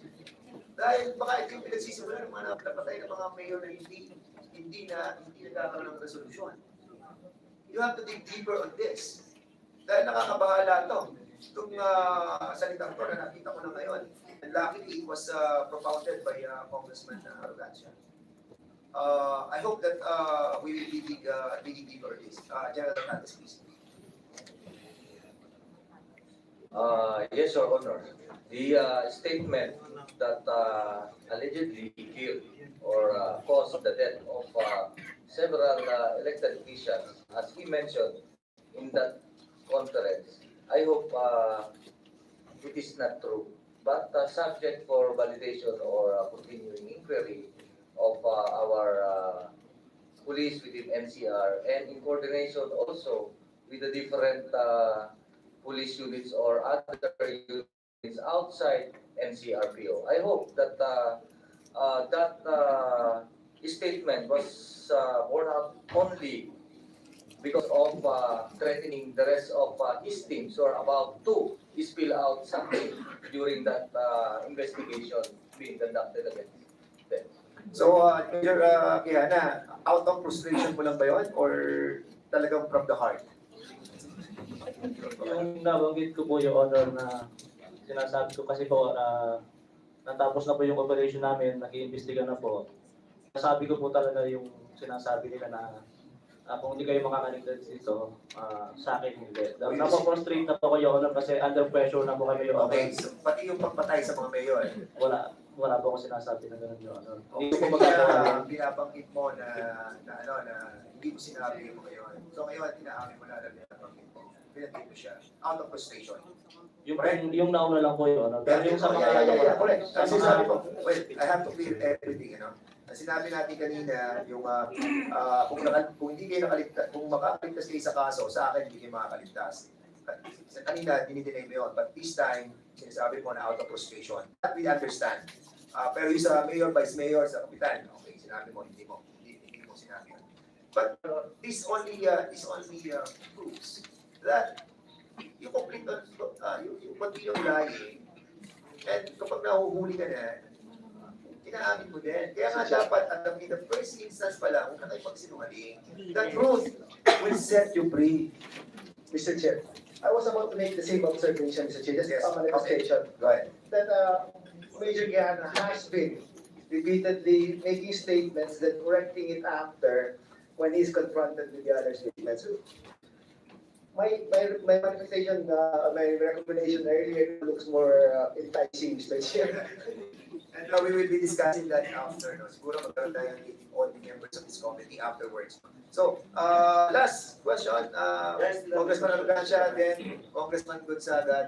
Dahil baka ito yung pinagsisimula ng mga napatay ng mga mayor na hindi nagkakaroon ng resolusyon. You have to dig deeper on this. Dahil nakakabahala ito. Itong salitang ito na nakita ko na ngayon. And luckily, it was propounded by Congressman Arrogancia. I hope that we will be digging deeper on this. General Hernandez, please. Yes, Your Honor. The statement that allegedly killed or caused the death of several elected officials, as he mentioned in that conference, I hope it is not true. But subject for validation or continuing inquiry of our police within NCR and in coordination also with the different police units or other units outside NCRPO. I hope that that statement was borne out only because of threatening the rest of his teams who are about to spill out something during that investigation being conducted against them. So, Major Kiana, out of frustration mo lang ba yun? Or talagang from the heart? Yung nabanggit ko po, Your Honor, na sinasabi ko kasi po, natapos na po yung operation namin, nag-iimbestiga na po. Sabi ko po talaga yung sinasabi nila na kung hindi kayo makakaligtas dito, sa akin hindi. Napaprustrate na po kayo, Honor, kasi under pressure na po kami, Your Honor. Okay, so pati yung pagpatay sa mga mayor. Wala po ako sinasabi na gano'n, Your Honor. Okay, Hindi ko po magagawa. binabanggit mo na hindi mo sinabi yung mga yun. So ngayon, tinaamin mo na binanggit mo. Binanggit mo siya. Out of frustration. Yung nauna lang po Your Honor. Pero yung sa mga correct. sa Kasi sabi ko, mga well, I have to clear everything, Ang sinabi natin kanina, yung kung hindi kayo nakaligtas, kung makakaligtas kayo sa kaso, sa akin hindi kayo makakaligtas. Kanina, dinidinay mo yun. But this time, sinasabi mo na out of frustration. That we understand. Pero yung sa mayor, vice mayor, sa kapitan, okay, sinabi mo, hindi mo sinabi yun. But this only proves that you complete you continue lying, and kapag nahuhuli ka na, inaamin mo din. Kaya nga dapat, in the first instance pa lang, kung nakipagsinungaling, the truth will set you free. Mr. Chair, I was about to make the same observation, Mr. Chair, just Yes. a manifestation. Go ahead. That Major Giana has been repeatedly making statements that correcting it after when he's confronted with the other statements. My manifestation, my recommendation earlier looks more enticing, Mr. Chair. And we will be discussing that after. No? Siguro magkaroon tayo ng meeting all the members of this committee afterwards. So, last question, Congressman Arrogancia, then Congressman Gonzaga,